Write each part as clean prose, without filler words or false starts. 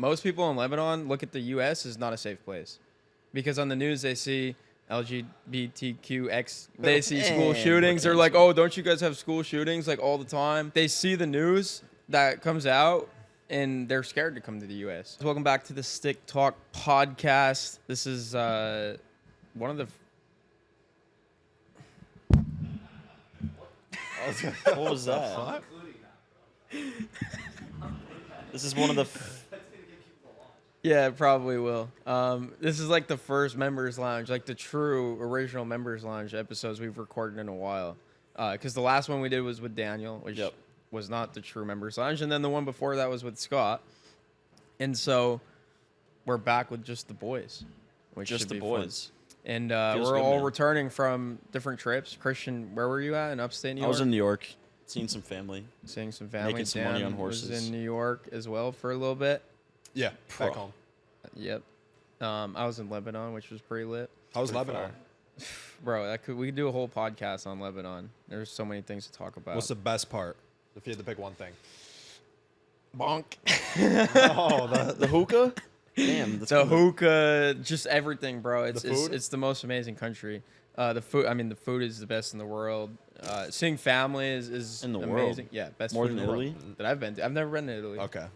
most people in Lebanon look at the U.S. as not a safe place because on the news they see LGBTQX, they see school shootings. They're like, oh, don't you guys have school shootings like all the time? They see the news that comes out and they're scared to come to the U.S. Welcome back to the Stick Talk podcast. This is one of the... What was that? This is one of the... Yeah, it probably will. This is like the first members lounge, like the true original members lounge episodes we've recorded in a while. Because the last one we did was with Daniel, which was not the true members lounge. And then the one before that was with Scott. And so we're back with just the boys. Which just the boys. Fun. And we're all returning from different trips. Christian, where were you at in upstate New York? I was in New York, seeing some family. Seeing some family. Making some money on horses. Was in New York as well for a little bit. Yeah, back home. Yep. I was in Lebanon, which was pretty lit. How was Lebanon? Bro, we could do a whole podcast on Lebanon. There's so many things to talk about. What's the best part? If you had to pick one thing. Bonk. Oh, the hookah? Damn. That's the hookah, just everything, bro. It's the most amazing country. The food, I mean, the food is the best in the world. Seeing family is in the amazing. world. Yeah, best more food than in the Italy world that I've been to. I've never been to Italy. Okay.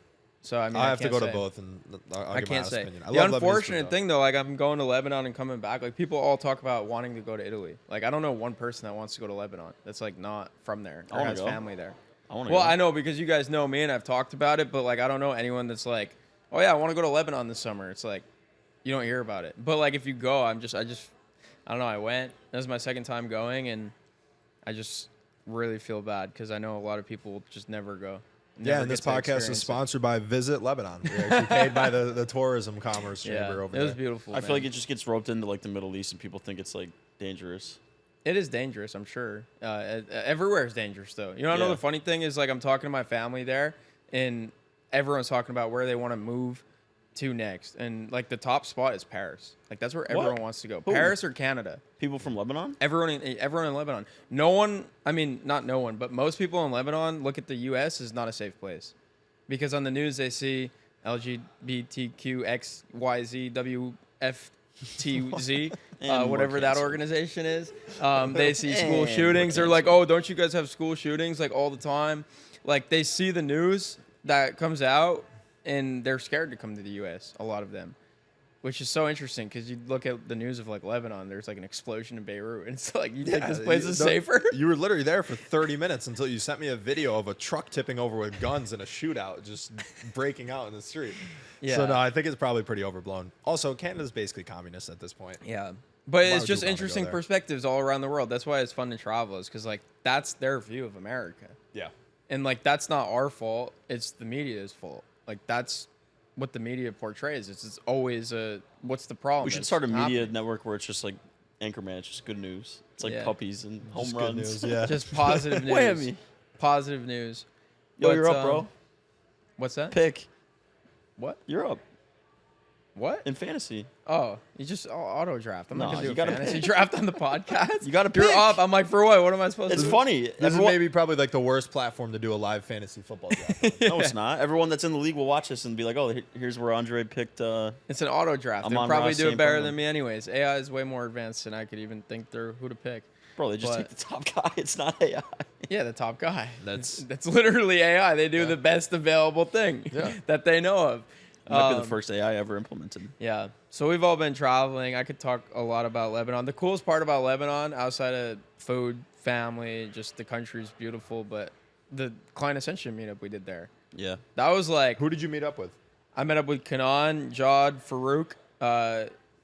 So I mean, I have to go say. to both, and I can't say. opinion. The unfortunate thing, though, like I'm going to Lebanon and coming back. Like people all talk about wanting to go to Italy. Like I don't know one person that wants to go to Lebanon that's like not from there or has family there. I know because you guys know me and I've talked about it, but like I don't know anyone that's like, oh yeah, I want to go to Lebanon this summer. It's like you don't hear about it. But like if you go, I don't know. I went. That was my second time going, and I just really feel bad because I know a lot of people will just never go. Yeah, and this podcast is sponsored by Visit Lebanon. We're actually paid by the Tourism Commerce Chamber over there. It was beautiful. I feel like it just gets roped into like the Middle East, and people think it's like dangerous. It is dangerous, I'm sure. Everywhere is dangerous, though. You know, another funny thing is like I'm talking to my family there, and everyone's talking about where they want to move to next, and like the top spot is Paris. Like that's where everyone wants to go. Who? Paris or Canada. People from Lebanon? Everyone in Lebanon. No one, I mean, not no one, but most people in Lebanon look at the U.S. as not a safe place. Because on the news they see LGBTQXYZWFTZ, whatever that organization is. They see school shootings. They're like, oh, don't you guys have school shootings like all the time? Like they see the news that comes out and they're scared to come to the U.S., a lot of them. Which is so interesting because you look at the news of like Lebanon, there's like an explosion in Beirut, and it's like you think this place is safer. You were literally there for 30 minutes until you sent me a video of a truck tipping over with guns in a shootout, just breaking out in the street. Yeah. So no, I think it's probably pretty overblown. Also, Canada's basically communist at this point. Yeah, but it's just interesting perspectives all around the world. That's why it's fun to travel, is because like that's their view of America. Yeah, and like that's not our fault. It's the media's fault. Like that's what the media portrays. It's always what's the problem? We should start a media network where it's just like Anchorman. It's just good news. It's like puppies and home runs. News, yeah. Just positive news. Whammy. Positive news. Yo, you're up, bro. What's that? Pick. What? You're up. What? In fantasy. Oh, you just auto draft. I'm not going to do a fantasy pick. draft on the podcast. You got to pick. You're up. I'm like, for what? What am I supposed to do? It's funny. This is maybe probably like the worst platform to do a live fantasy football draft. No, it's not. Everyone that's in the league will watch this and be like, oh, here's where Andre picked. It's an auto draft. They'll probably do it better than me anyways. AI is way more advanced than I could even think through who to pick. Bro, they just take the top guy. It's not AI. Yeah, the top guy. That's literally AI. They do the best available thing that they know of. It might be the first AI ever implemented. Yeah. So we've all been traveling. I could talk a lot about Lebanon. The coolest part about Lebanon, outside of food, family, just the country's beautiful, but the Client Ascension meetup we did there. Yeah. That was like... Who did you meet up with? I met up with Kanan, Jod, Farouk,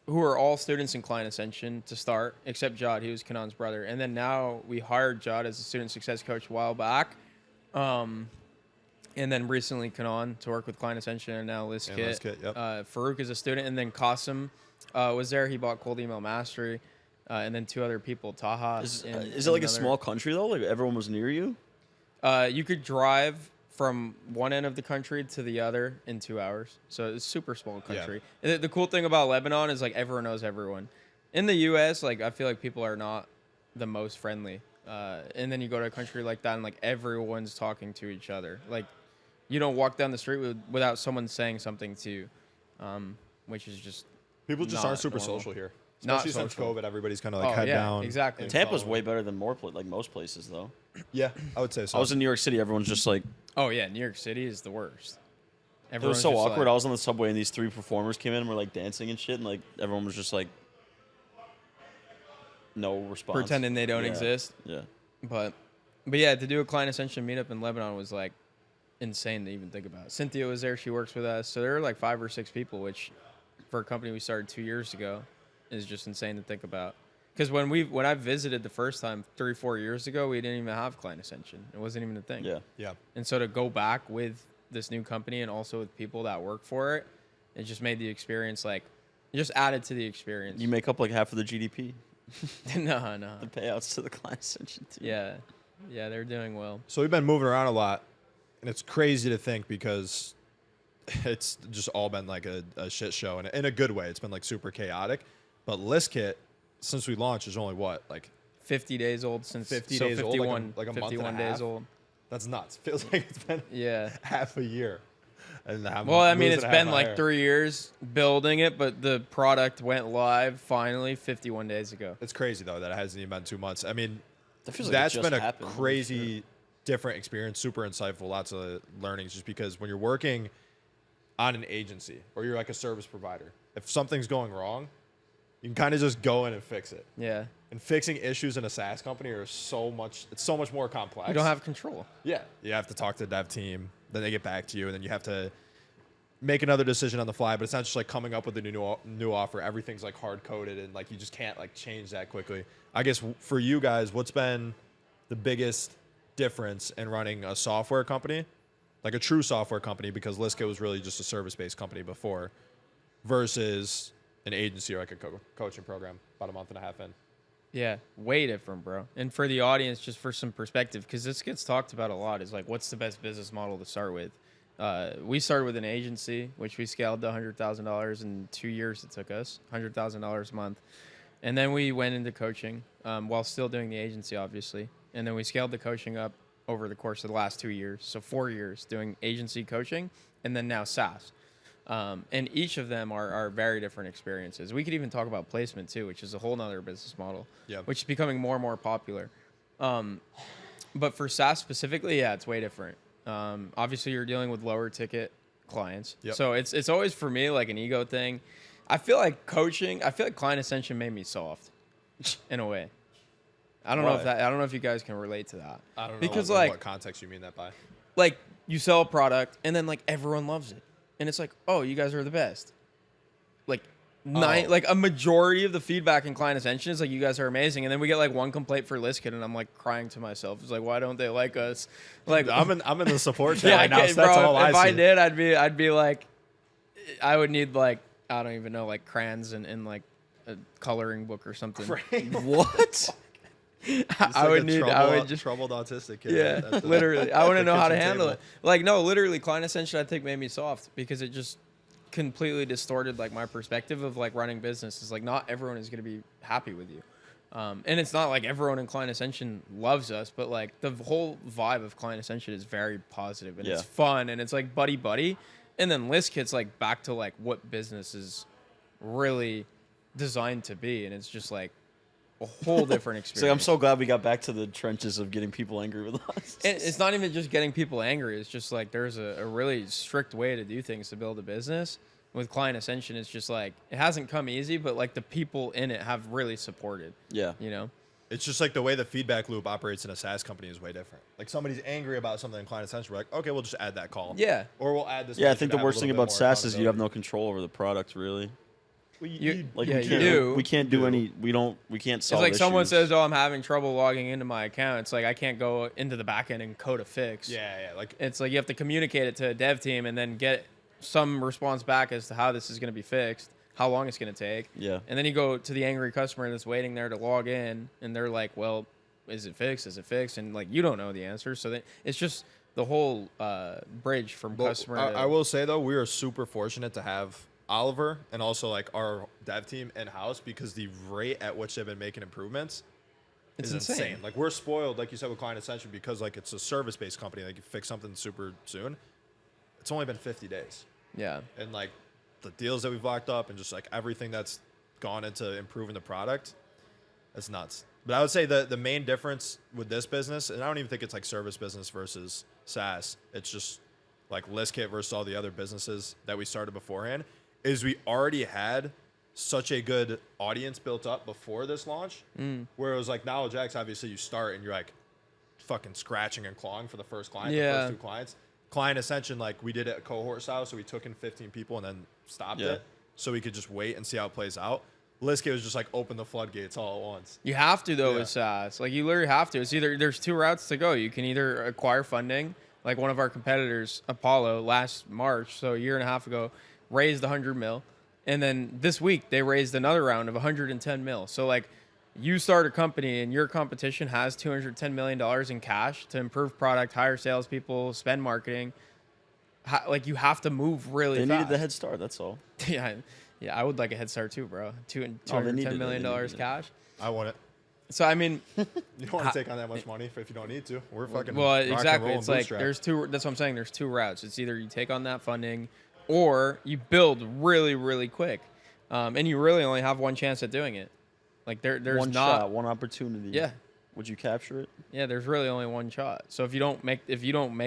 who are all students in Client Ascension to start, except Jod. He was Kanan's brother. And then now we hired Jod as a student success coach a while back. And then recently Kanan to work with Client Ascension and now ListKit. Yep. Farouk is a student. And then Qasim was there. He bought Cold Email Mastery. And then two other people, Taha. Is it like a small country, though? Like everyone was near you? You could drive from one end of the country to the other in 2 hours. So it's a super small country. Yeah. The cool thing about Lebanon is like everyone knows everyone. In the U.S., like I feel like people are not the most friendly. And then you go to a country like that and like everyone's talking to each other. Like you don't walk down the street without someone saying something to you, which is just people just aren't super social here. Especially since COVID, everybody's kind of like head down. Exactly. Tampa's way better than most places, though. Yeah, I would say so. I was in New York City. Everyone's just like, oh yeah, New York City is the worst. It was so awkward. I was on the subway and these 3 performers came in and were like dancing and shit, and like everyone was just like, no response, pretending they don't exist. Yeah. But yeah, to do a Client Ascension meetup in Lebanon was like insane to even think about. Cynthia was there. She works with us. So there were like 5 or 6 people, which for a company we started 2 years ago is just insane to think about. Because when I visited the first time 3-4 years ago, we didn't even have Client Ascension. It wasn't even a thing. Yeah. And so to go back with this new company and also with people that work for it, it just made the experience it just added to the experience. You make up like half of the GDP. No. The payouts to the Client Ascension team. Yeah, they're doing well. So we've been moving around a lot, and it's crazy to think because it's just all been like a shit show, and in a good way. It's been like super chaotic. But ListKit, since we launched, is only what, like 50 days old since 50 so days 51, old, like a 51 month and a days half. old. That's nuts. Feels like it's been half a year. And well, I mean, it's been like 3 years building it, but the product went live finally 51 days ago. It's crazy though that it hasn't even been 2 months. I mean, that's been a crazy, different experience, super insightful, lots of learnings. Just because when you're working on an agency or you're like a service provider, if something's going wrong, you can kind of just go in and fix it. Yeah. And fixing issues in a SaaS company are so much more complex. You don't have control. Yeah. You have to talk to the dev team, then they get back to you, and then you have to make another decision on the fly. But it's not just like coming up with a new offer. Everything's like hard coded, and like you just can't like change that quickly. I guess for you guys, what's been the biggest difference in running a software company, like a true software company, because ListKit was really just a service-based company before, versus an agency or like a coaching program about a month and a half in? Yeah, way different, bro. And for the audience, just for some perspective, because this gets talked about a lot, is like, what's the best business model to start with? We started with an agency, which we scaled to $100,000 in 2 years. It took us $100,000 a month. And then we went into coaching while still doing the agency, obviously. And then we scaled the coaching up over the course of the last 2 years. So 4 years doing agency coaching, and then now SaaS. And each of them are very different experiences. We could even talk about placement too, which is a whole nother business model, which is becoming more and more popular. But for SaaS specifically, yeah, it's way different. Obviously, you're dealing with lower ticket clients. So it's always for me like an ego thing. I feel like Client Ascension made me soft in a way. I don't know if you guys can relate to that. I don't know because what context you mean that by. Like you sell a product and then like everyone loves it. And it's like, oh, you guys are the best. Like a majority of the feedback in Client Ascension is like, you guys are amazing. And then we get like one complaint for ListKit, and I'm like crying to myself. It's like, why don't they like us? Like I'm in the support chat right now. So that's all if I see. Did, I'd be like, I would need like, I don't even know, like crayons and like a coloring book or something. What? I would just troubled autistic kid. Yeah, literally. I want to know how to handle it. Like, no, literally, Client Ascension I think made me soft because it just completely distorted like my perspective of like running business. Is like not everyone is going to be happy with you, and it's not like everyone in Client Ascension loves us, but like the whole vibe of Client Ascension is very positive and it's fun and it's like buddy, and then ListKit's like back to like what business is really designed to be, and it's just like a whole different experience. So I'm so glad we got back to the trenches of getting people angry with us. And it's not even just getting people angry. It's just like there's a really strict way to do things to build a business. With Client Ascension, it's just like it hasn't come easy, but like the people in it have really supported. Yeah. You know? It's just like the way the feedback loop operates in a SaaS company is way different. Like somebody's angry about something in Client Ascension, we're like, okay, we'll just add that call. Yeah. Or we'll add this. Yeah, I think the worst thing about SaaS is you have no control over the product, really. You do. We can't solve It's like issues. someone says, "Oh, I'm having trouble logging into my account." It's like I can't go into the back end and code a fix. Yeah. Like it's like you have to communicate it to a dev team and then get some response back as to how this is going to be fixed, how long it's going to take. Yeah. And then you go to the angry customer that's waiting there to log in, and they're like, "Well, is it fixed? Is it fixed?" And like you don't know the answer, so it's just the whole bridge from customer. I will say though, we are super fortunate to have Oliver and also like our dev team in-house because the rate at which they've been making improvements is insane. Like we're spoiled, like you said, with Client Ascension because like it's a service-based company. Like you fix something super soon. it's only been 50 days. Yeah. And like the deals that we've locked up and just like everything that's gone into improving the product, it's nuts. But I would say the main difference with this business, and I don't even think it's like service business versus SaaS, it's just like ListKit versus all the other businesses that we started beforehand, is we already had such a good audience built up before this launch, where it was like Knowledge X, obviously you start and you're like fucking scratching and clawing for the first client, the first 2 clients. Client Ascension, like we did it at cohort style, so we took in 15 people and then stopped it so we could just wait and see how it plays out. ListKit was just like open the floodgates all at once. You have to though with SaaS. Like you literally have to. It's either there's 2 routes to go. You can either acquire funding, like one of our competitors, Apollo, last March, so a year and a half ago, raised 100 mil. And then this week they raised another round of 110 mil. So like you start a company and your competition has $210 million in cash to improve product, hire salespeople, spend marketing. Like you have to move really fast. They needed the head start. That's all. Yeah, I would like a head start too, bro. $210 million cash. I want it. So I mean, you don't want to take on that much money if you don't need to. We're fucking exactly. It's like there's 2. That's what I'm saying. There's 2 routes. It's either you take on that funding, or you build really, really quick, and you really only have one chance at doing it. Like there's one shot, one opportunity. Yeah. Would you capture it? Yeah, there's really only one shot. So if you don't make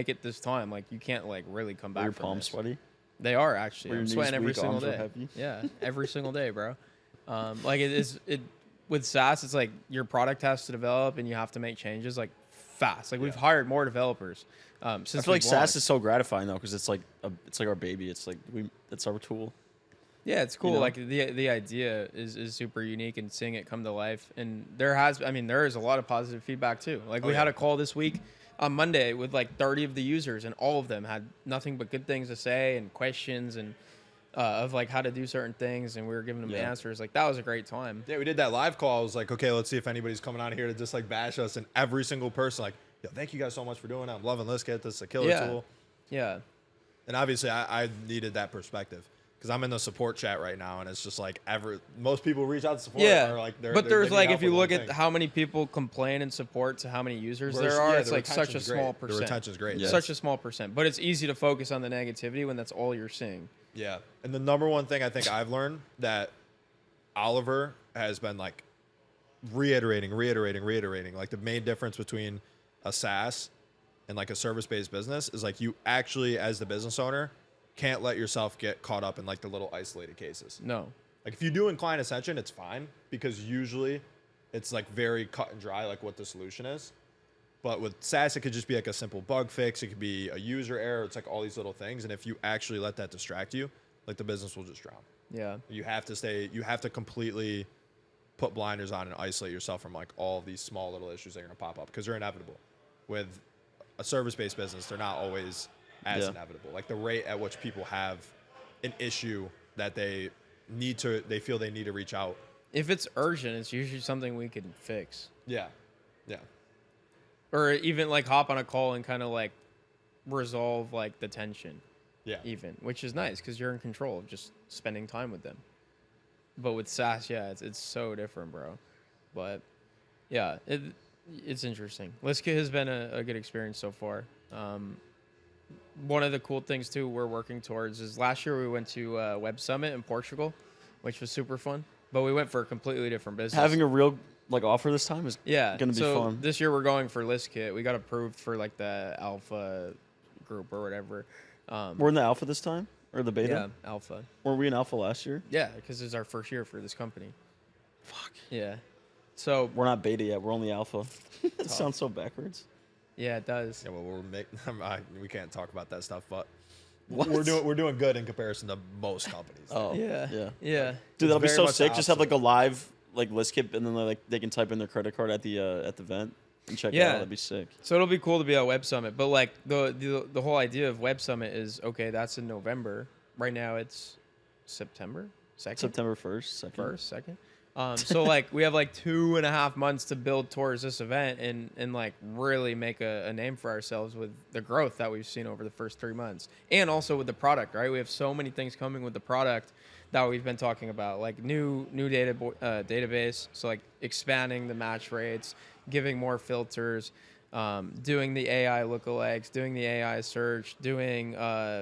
it this time, like you can't like really come back. Are your from palms this. sweaty? They are actually. I'm sweating every weak, single arms are day. heavy? Yeah, every single day, bro. Like it with SaaS, it's like your product has to develop and you have to make changes like fast. Like we've hired more developers. Since I feel like SaaS is so gratifying though, because it's like our baby. It's like it's our tool. Yeah, it's cool. You know? Like the idea is super unique, and seeing it come to life. And there is a lot of positive feedback too. Like we had a call this week on Monday with like 30 of the users, and all of them had nothing but good things to say and questions and of like how to do certain things, and we were giving them answers. Like that was a great time. Yeah, we did that live call. I was like, okay, let's see if anybody's coming on here to just like bash us, and every single person like, yo, thank you guys so much for doing it. I'm loving ListKit. This is a killer tool. Yeah. And obviously I needed that perspective. Because I'm in the support chat right now, and it's just like most people reach out to support. Yeah, are like there's like if you look at how many people complain and support to how many users there are, it's like such a small percent. The retention's great. Yes. Such a small percent, but it's easy to focus on the negativity when that's all you're seeing. Yeah, and the number one thing I think I've learned that Oliver has been like reiterating. Like the main difference between a SaaS and like a service-based business is like you actually, as the business owner, can't let yourself get caught up in like the little isolated cases. No. Like if you do in Client Ascension, it's fine because usually it's like very cut and dry, like what the solution is. But with SaaS, it could just be like a simple bug fix. It could be a user error. It's like all these little things. And if you actually let that distract you, like the business will just drown. Yeah. You have to completely put blinders on and isolate yourself from like all of these small little issues that are going to pop up because they're inevitable. With a service-based business, they're not always as inevitable. Like the rate at which people have an issue that they feel they need to reach out. If it's urgent, it's usually something we can fix. Yeah. Or even like hop on a call and kind of like resolve like the tension. Yeah. Even, which is nice because you're in control of just spending time with them. But with SaaS, it's so different, bro. But yeah, it's interesting. ListKit has been a good experience so far. One of the cool things too we're working towards is last year we went to Web Summit in Portugal, which was super fun. But we went for a completely different business. Having a real like offer this time is gonna be fun. This year we're going for ListKit. We got approved for like the alpha group or whatever. We're in the alpha this time or the beta? Yeah, alpha. Were we in alpha last year? Yeah, because it's our first year for this company. Fuck. Yeah. So we're not beta yet. We're only alpha. It sounds so backwards. Yeah, it does. Yeah, well, we can't talk about that stuff, but we're doing good in comparison to most companies. Oh, yeah. Dude, that'll be so sick. Just have like a live like ListKit, and then they can type in their credit card at the event and check it out. That'd be sick. So it'll be cool to be at Web Summit, but like the whole idea of Web Summit is okay. That's in November. Right now it's September 2nd. September 1st, 2nd. So like we have like 2.5 months to build towards this event and like really make a name for ourselves with the growth that we've seen over the first 3 months, and also with the product. Right, we have so many things coming with the product that we've been talking about, like new database. So like expanding the match rates, giving more filters, doing the AI lookalikes, doing the AI search, doing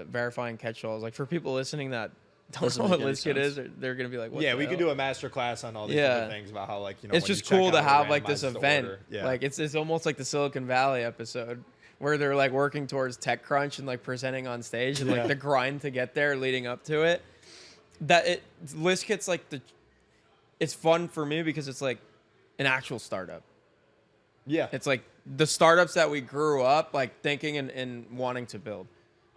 verifying catch-alls. Like for people listening that don't know what ListKit is, they're gonna be like, what the we hell? could do a master class on all these different things about how, like, it's just cool to have like this event. Like it's almost like the Silicon Valley episode where they're like working towards TechCrunch and like presenting on stage and like the grind to get there leading up to it. ListKit's like it's fun for me because it's like an actual startup. Yeah. It's like the startups that we grew up like thinking and wanting to build,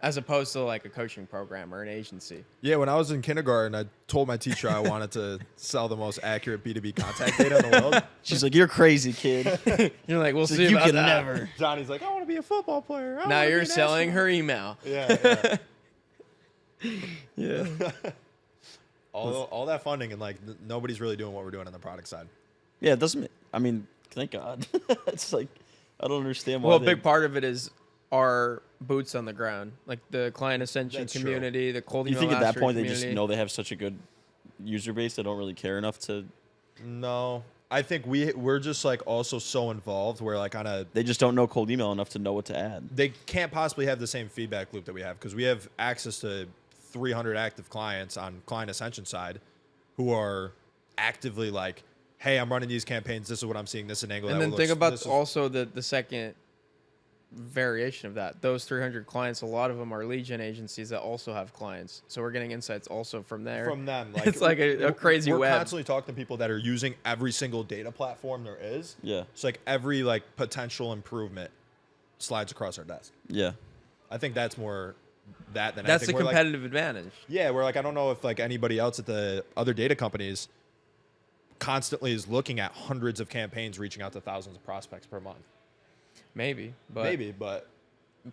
as opposed to like a coaching program or an agency. Yeah, when I was in kindergarten, I told my teacher I wanted to sell the most accurate B2B contact data in the world. She's like, "You're crazy, kid." You're like, "We'll see about you can that." never. Johnny's like, "I want to be a football player." Now you're selling her email. Yeah. Yeah. all that funding and like nobody's really doing what we're doing on the product side. Yeah, it doesn't. I mean, thank God. It's like I don't understand why. Well, a big part of it is our boots on the ground, like the Client Ascension community, the cold email. You think at that point community. they just know they have such a good user base they don't really care enough to? No, I think we're just like also so involved where like they just don't know cold email enough to know what to add. They can't possibly have the same feedback loop that we have because we have access to 300 active clients on Client Ascension side who are actively like, hey, I'm running these campaigns. This is what I'm seeing. This is an angle. And then think about also the second variation of that. Those 300 clients, a lot of them are lead gen agencies that also have clients. So we're getting insights also from there. From them. Like, it's like a crazy web. We're constantly talking to people that are using every single data platform there is. Yeah. It's like every like potential improvement slides across our desk. Yeah. I think that's more that than that's the we're competitive advantage. Yeah, we're like, I don't know if like anybody else at the other data companies constantly is looking at hundreds of campaigns reaching out to thousands of prospects per month. Maybe, but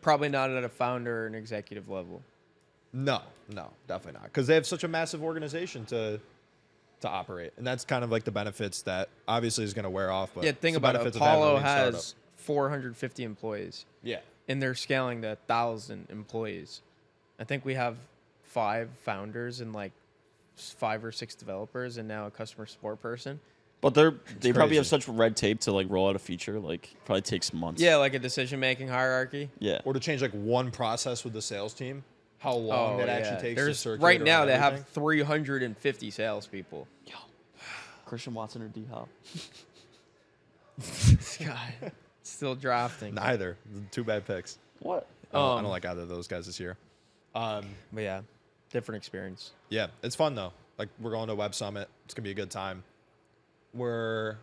probably not at a founder or an executive level. No, definitely not, because they have such a massive organization to operate, and that's kind of like the benefits that obviously is going to wear off. But yeah, think about it. Apollo has 450 employees. Yeah, and they're scaling to 1,000 employees. I think we have 5 founders and like 5 or 6 developers, and now a customer support person. But they probably have such red tape to like roll out a feature. Like probably takes months. Yeah, like a decision-making hierarchy. Yeah. Or to change like one process with the sales team, how long that actually takes to circulate. Right now they have 350 salespeople. Yo, Christian Watson or D-Hop? This guy still drafting. Neither. 2 bad picks. What? I don't like either of those guys this year. But yeah, different experience. Yeah, it's fun though. Like we're going to Web Summit. It's gonna be a good time. We're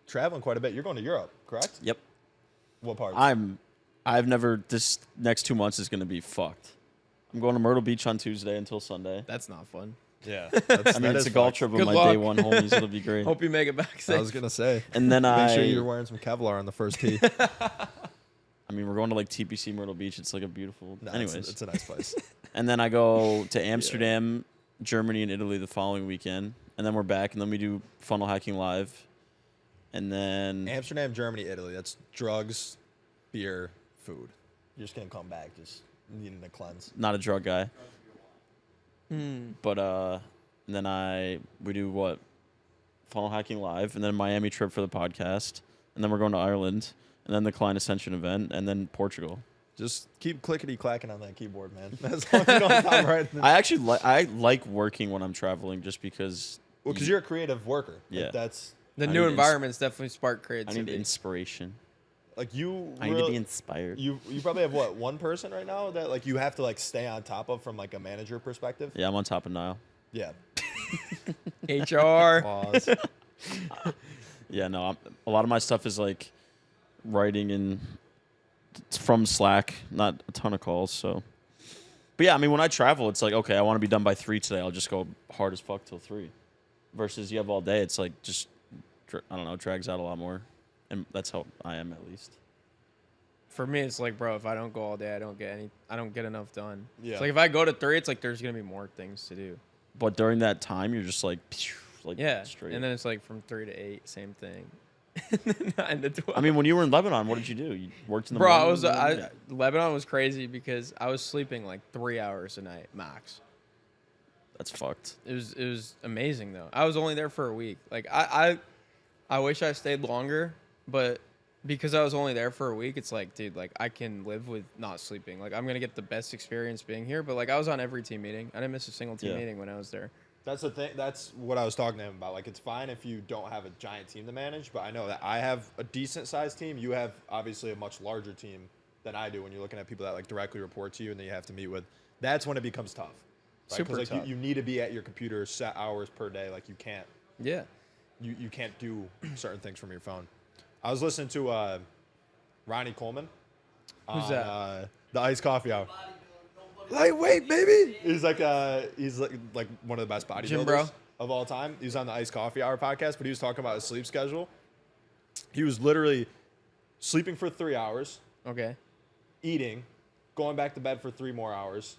traveling quite a bit. You're going to Europe, correct? Yep. What part? This next 2 months is going to be fucked. I'm going to Myrtle Beach on Tuesday until Sunday. That's not fun. Yeah. It's a golf trip with my day one homies. It'll be great. Hope you make it back safe. I was going to say. And then make sure you're wearing some Kevlar on the first tee. I mean, we're going to like TPC Myrtle Beach. It's like a beautiful. Anyways. It's a nice place. And then I go to Amsterdam, Germany, and Italy the following weekend. And then we're back, and then we do Funnel Hacking Live. And then Amsterdam, Germany, Italy. That's drugs, beer, food. You're just going to come back just needing a cleanse. Not a drug guy. But and then we do what? Funnel Hacking Live, and then Miami trip for the podcast. And then we're going to Ireland, and then the Client Ascension event, and then Portugal. Just keep clickety-clacking on that keyboard, man. As long as you don't stop right. I actually I like working when I'm traveling just because... Well, because you're a creative worker. Yeah. Like that's... The new environments definitely spark creativity. I need inspiration. Like you... I need to be inspired. You probably have, what, one person right now that like you have to like stay on top of from like a manager perspective? Yeah, I'm on top of Nile. Yeah. HR. Pause. Yeah, no, a lot of my stuff is like writing in... from Slack, not a ton of calls, so. But yeah, I mean, when I travel, it's like, okay, I want to be done by 3 today. I'll just go hard as fuck till 3. Versus you have all day, it's like just, I don't know, drags out a lot more. And that's how I am, at least. For me, it's like, bro, if I don't go all day, I don't get enough done. Yeah. It's like if I go to 3, it's like there's gonna be more things to do. But during that time, you're just like yeah, straight. and then it's like from 3 to 8, same thing. 9 to 12. I mean, when you were in Lebanon, what did you do? You worked in the morning? Lebanon was crazy because I was sleeping like 3 hours a night max. That's fucked. It was amazing though. I was only there for a week. Like I wish I stayed longer, but because I was only there for a week, it's like, dude, like I can live with not sleeping. Like I'm gonna get the best experience being here. But like I was on every team meeting. I didn't miss a single team meeting when I was there. That's the thing. That's what I was talking to him about. Like it's fine if you don't have a giant team to manage, but I know that I have a decent sized team. You have obviously a much larger team than I do when you're looking at people that like directly report to you and that you have to meet with. That's when it becomes tough. Right? Super like tough. You need to be at your computer set hours per day. Like you can't. Yeah. You can't do certain things from your phone. I was listening to Ronnie Coleman. Who's on, that? The Iced Coffee Hour. Lightweight, baby. He's like one of the best bodybuilders of all time. He was on the Iced Coffee Hour podcast, but he was talking about his sleep schedule. He was literally sleeping for 3 hours. Okay. Eating, going back to bed for 3 more hours,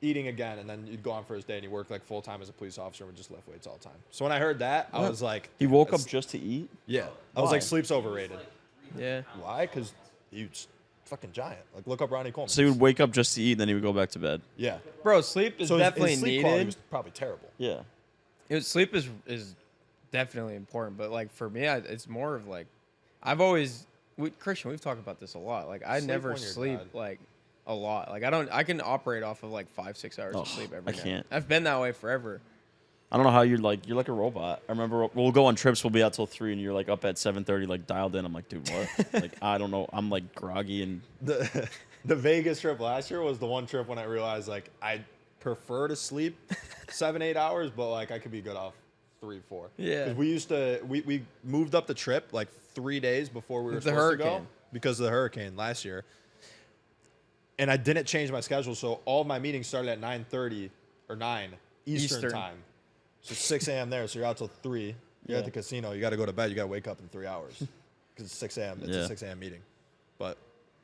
eating again, and then you'd go on for his day, and he worked like full time as a police officer and would just lift weights all the time. So when I heard that, I was like, he woke up just to eat? Yeah. I was like, sleep's overrated. Yeah. Why? Because he's fucking giant. Like, look up Ronnie Coleman. So he would wake up just to eat, and then he would go back to bed. Yeah. Bro, sleep is definitely his sleep quality needed. was probably terrible. Yeah. Sleep is definitely important, but like for me, it's more of like Christian, we've talked about this a lot. Like I never sleep like a lot. Like I can operate off of like 5-6 hours of sleep every day. I can't. I've been that way forever. I don't know how you're like a robot. I remember we'll go on trips, we'll be out till 3 and you're like up at 7:30 like dialed in. I'm like, dude, what? Like I don't know. I'm like groggy and the Vegas trip last year was the one trip when I realized like I prefer to sleep 7-8 hours, but like I could be good off 3-4. Yeah. Because we moved up the trip like 3 days before we were supposed to go because of the hurricane last year. And I didn't change my schedule, so all my meetings started at 9:30 or 9 Eastern time. So 6 a.m. there, so you're out till 3. You're at the casino. You got to go to bed. You got to wake up in 3 hours because it's 6 a.m. It's a 6 a.m. meeting. But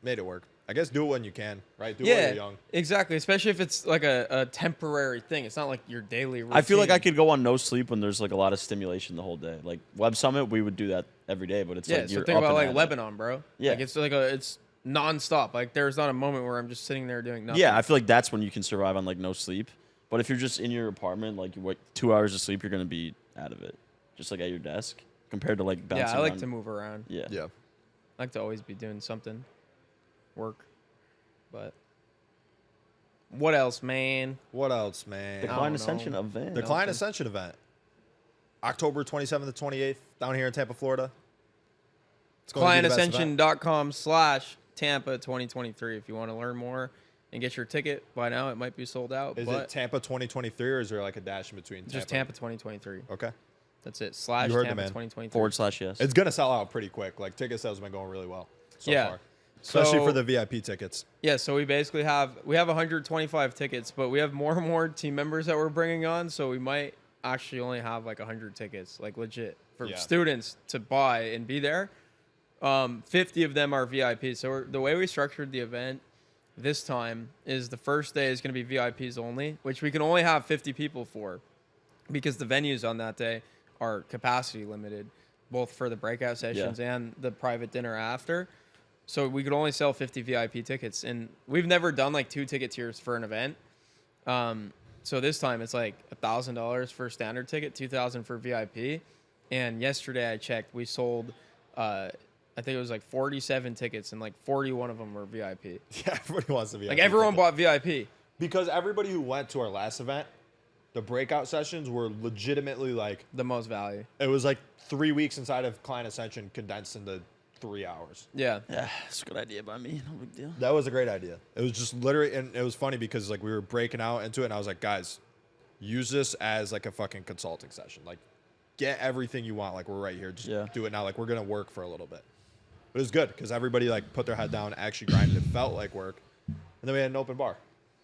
made it work. I guess do it when you can, right? Do it when you're young. Exactly, especially if it's like a temporary thing. It's not like your daily routine. I feel like I could go on no sleep when there's like a lot of stimulation the whole day. Like Web Summit, we would do that every day, but it's like so you're think up about and like at Lebanon, bro. Yeah. Like it's nonstop. Like there's not a moment where I'm just sitting there doing nothing. Yeah, I feel like that's when you can survive on like no sleep. But if you're just in your apartment, like you wake 2 hours of sleep, you're gonna be out of it, just like at your desk, compared to like bouncing. Yeah, I like around. to move around. Yeah. I like to always be doing something, work. But what else, man? The Client Ascension Event. The Client Ascension Event. October 27th to 28th down here in Tampa, Florida. ClientAscension.com/Tampa 2023 if you want to learn more and get your ticket. By now, it might be sold out. Is it Tampa 2023 or is there like a dash in between? Just Tampa 2023. Okay. That's it. /Tampa 2023. /yes. It's going to sell out pretty quick. Like ticket sales have been going really well so far. Especially for the VIP tickets. Yeah, so we basically have 125 tickets, but we have more and more team members that we're bringing on, so we might actually only have like 100 tickets, like legit, for students to buy and be there. 50 of them are VIP. So the way we structured the event this time is the first day is going to be VIPs only, which we can only have 50 people for because the venues on that day are capacity limited, both for the breakout sessions and the private dinner after. So we could only sell 50 VIP tickets, and we've never done like 2 ticket tiers for an event. So this time it's like $1,000 for a standard ticket, $2,000 for VIP. And yesterday I checked, we sold, I think it was like 47 tickets, and like 41 of them were VIP. Yeah, everybody wants to VIP. Like everyone bought VIP because everybody who went to our last event, the breakout sessions were legitimately like the most value. It was like 3 weeks inside of Client Ascension condensed into 3 hours. Yeah, it's a good idea by me. No big deal. That was a great idea. It was just literally, and it was funny because like we were breaking out into it, and I was like, guys, use this as like a fucking consulting session. Like, get everything you want. Like, we're right here. Just do it now. Like, we're gonna work for a little bit. But it was good because everybody like put their head down, actually grinded. It felt like work, and then we had an open bar.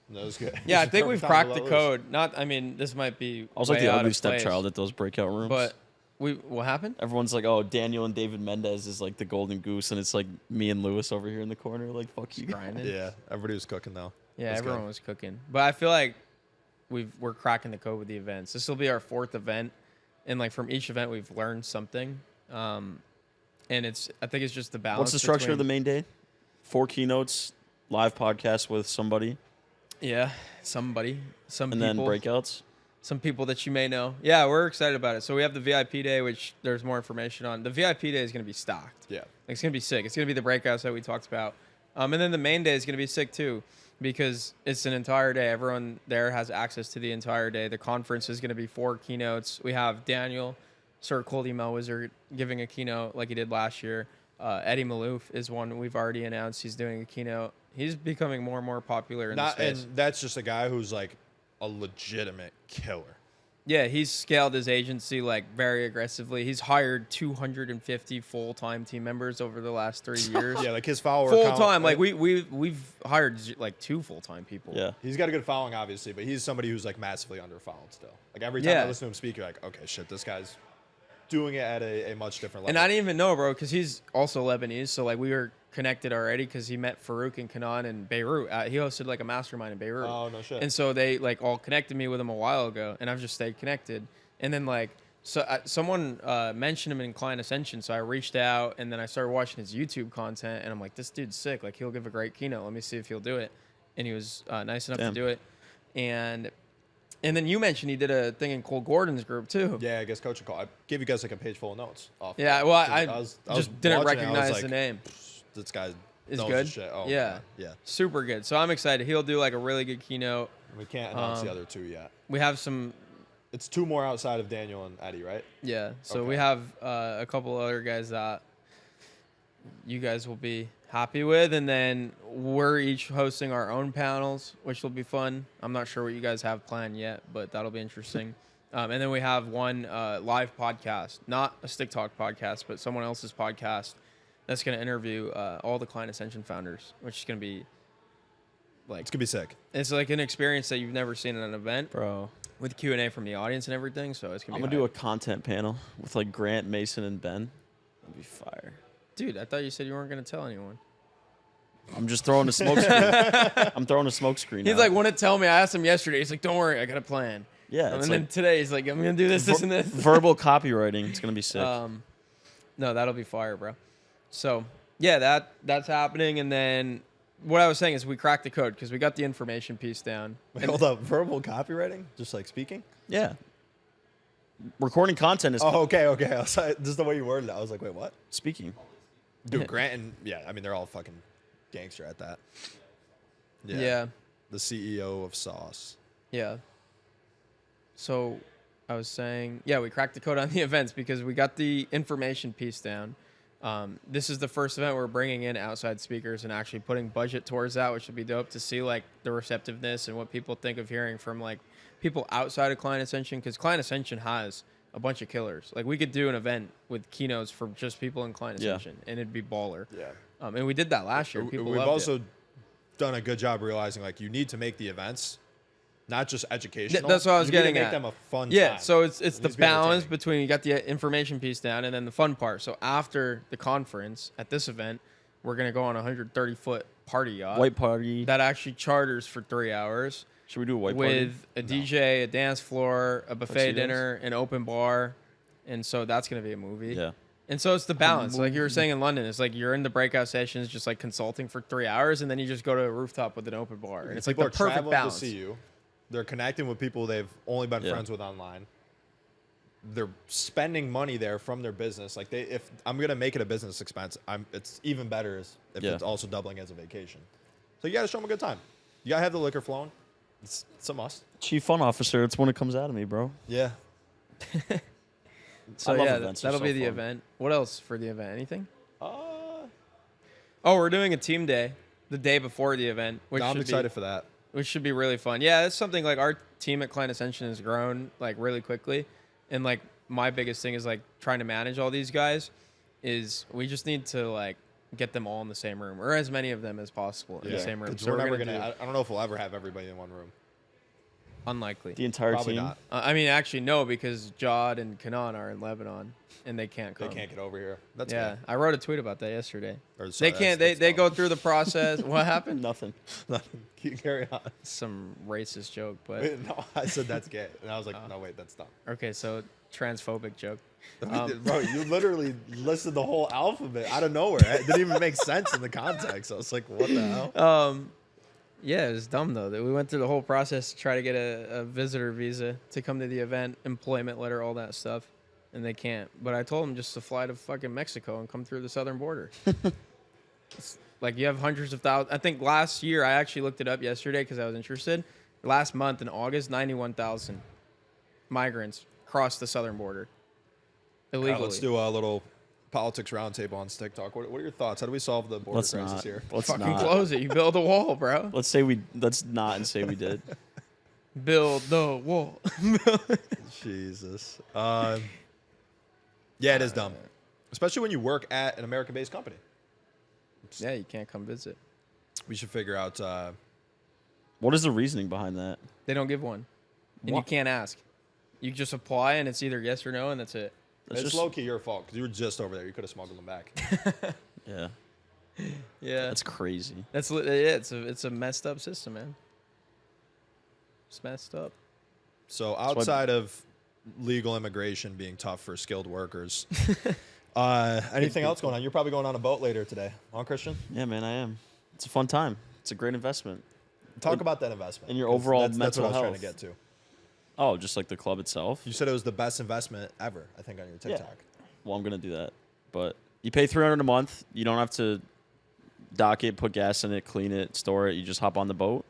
And that was good. Yeah, I think we've cracked the code. This might be. I was like the ugly stepchild at those breakout rooms. But. What happened? Everyone's like, oh, Daniel and David Mendez is like the golden goose, and it's like me and Lewis over here in the corner, like, fuck you. Grinding. Yeah, everybody was cooking though. Yeah, everyone was cooking. But I feel like we're cracking the code with the events. This will be our 4th event, and like from each event we've learned something. And I think it's just the balance. What's the structure of the main day? 4 keynotes, live podcast with somebody. Yeah, somebody, and then breakouts. some people that you may know. Yeah, we're excited about it. So we have the VIP day, which there's more information on. The VIP day is going to be stocked. Yeah. It's going to be sick. It's going to be the breakouts that we talked about. And then the main day is going to be sick too, because it's an entire day. Everyone there has access to the entire day. The conference is going to be 4 keynotes. We have Daniel, Sir Cold Email Wizard, giving a keynote like he did last year. Eddie Malouf is one we've already announced. He's doing a keynote. He's becoming more and more popular in the space. And that's just a guy who's like a legitimate killer. Yeah, he's scaled his agency like very aggressively. He's hired 250 full-time team members over the last 3 years. Yeah, like his follower full-time. Like we've hired like 2 full-time people. Yeah, he's got a good following, obviously, but he's somebody who's like massively underfollowed still. Like every time I listen to him speak, you're like, okay, shit, this guy's doing it at a much different level. And I didn't even know, bro, because he's also Lebanese. So like we were connected already because he met Farouk and Kanan in Beirut. He hosted like a mastermind in Beirut. Oh, no shit. And so they like all connected me with him a while ago, and I've just stayed connected. And then like someone mentioned him in Client Ascension, so I reached out, and then I started watching his YouTube content, and I'm like, this dude's sick. Like he'll give a great keynote. Let me see if he'll do it. And he was nice enough to do it. And then you mentioned he did a thing in Cole Gordon's group too. Yeah, I guess coaching call. I gave you guys like a page full of notes. Yeah, well, I just didn't recognize like, the name. This guy is knows good. his shit. Oh, yeah, super good. So I'm excited. He'll do like a really good keynote. We can't announce the other 2 yet. We have some. It's 2 more outside of Daniel and Eddie, right? Yeah. So we have a couple other guys that you guys will be happy with, and then we're each hosting our own panels, which will be fun. I'm not sure what you guys have planned yet, but that'll be interesting. And then we have one live podcast, not a Stick Talk podcast, but someone else's podcast that's going to interview all the Client Ascension founders, which is going to be like, it's going to be sick. It's like an experience that you've never seen at an event, bro, with Q&A from the audience and everything. So it's going to be. I'm going to do a content panel with like Grant, Mason, and Ben. That'd be fire. Dude, I thought you said you weren't going to tell anyone. I'm just throwing a smoke screen. I'm throwing a smoke screen. He's like, wouldn't tell me. I asked him yesterday. He's like, don't worry, I got a plan. Yeah. And then today he's like, I'm going to do this, this, and this. Verbal copywriting. It's going to be sick. No, that'll be fire, bro. So, yeah, that's happening. And then what I was saying is we cracked the code because we got the information piece down. Wait, hold up. Verbal copywriting? Just like speaking? Yeah. Recording content is... Oh, okay. I was like, just the way you worded it. I was like, wait, what? Speaking. Dude, Grant and... Yeah, I mean, they're all fucking gangster at that. Yeah. The CEO of SaaS. Yeah. So I was saying, yeah, we cracked the code on the events because we got the information piece down. This is the first event we're bringing in outside speakers and actually putting budget towards that, which would be dope to see like the receptiveness and what people think of hearing from like people outside of Client Ascension, because Client Ascension has a bunch of killers. Like we could do an event with keynotes for just people in Client Ascension and it'd be baller. Yeah. And we did that last year. People We've loved also it. done a good job realizing like you need to make the events not just educational. That's what I was getting at. Make them a fun yeah, time. so it's the balance between you got the information piece down and then the fun part. So after the conference at this event, we're gonna go on a 130-foot party yacht. White party. That actually charters for 3 hours. Should we do a white party? With a DJ, a dance floor, a buffet dinner, an open bar, and so that's gonna be a movie. Yeah. And so it's the balance. Like you were saying in London, it's like you're in the breakout sessions just like consulting for 3 hours, and then you just go to a rooftop with an open bar. And it's like the perfect balance. To see you. They're connecting with people they've only been friends with online. They're spending money there from their business. Like if I'm gonna make it a business expense, it's even better if it's also doubling as a vacation. So you gotta show them a good time. You gotta have the liquor flowing. It's a must. Chief Fun Officer. It's when it comes out of me, bro. Yeah. So yeah, that'll be the event. What else for the event? Anything? Oh, we're doing a team day the day before the event. Which I'm excited for that. Which should be really fun. Yeah, it's something like our team at Client Ascension has grown like really quickly. And like my biggest thing is like trying to manage all these guys is we just need to like get them all in the same room or as many of them as possible in the same room. So we're never gonna I don't know if we'll ever have everybody in one room. Unlikely. The entire Probably team? Not. I mean, actually, no, because Jod and Kanan are in Lebanon, and they can't come. They can't get over here. That's good. I wrote a tweet about that yesterday. They can't. They go through the process. What happened? Nothing. Keep carry on. Some racist joke, but wait, no, I said that's gay, and I was like, no, wait, that's dumb. Okay, so transphobic joke. Bro, you literally listed the whole alphabet out of nowhere. It didn't even make sense in the context. I was like, what the hell? Yeah, it was dumb though. That we went through the whole process to try to get a visitor visa to come to the event, employment letter, all that stuff, and they can't. But I told them just to fly to fucking Mexico and come through the southern border. Like you have hundreds of thousands. I think last year I actually looked it up yesterday because I was interested. Last month in August, 91,000 migrants crossed the southern border illegally. Let's do a little politics roundtable on TikTok. What are your thoughts? How do we solve the border crisis here? Let's fucking not. Close it. You build a wall, bro. Let's not and say we did. Build the wall. Jesus. Yeah, it is dumb, especially when you work at an American-based company. Yeah, you can't come visit. We should figure out. What is the reasoning behind that? They don't give one, and you can't ask. You just apply, and it's either yes or no, and that's it. It's just low key your fault because you were just over there. You could have smuggled them back. Yeah. Yeah. That's crazy. It's a messed up system, man. It's messed up. So outside of legal immigration being tough for skilled workers, anything else going on? You're probably going on a boat later today, huh, Christian? Yeah, man, I am. It's a fun time. It's a great investment. Talk about that investment. And your overall that's mental what I was health. trying to get to. Oh, just like the club itself? You said it was the best investment ever, I think, on your TikTok. Yeah. Well, I'm going to do that. But you pay $300 a month. You don't have to dock it, put gas in it, clean it, store it. You just hop on the boat.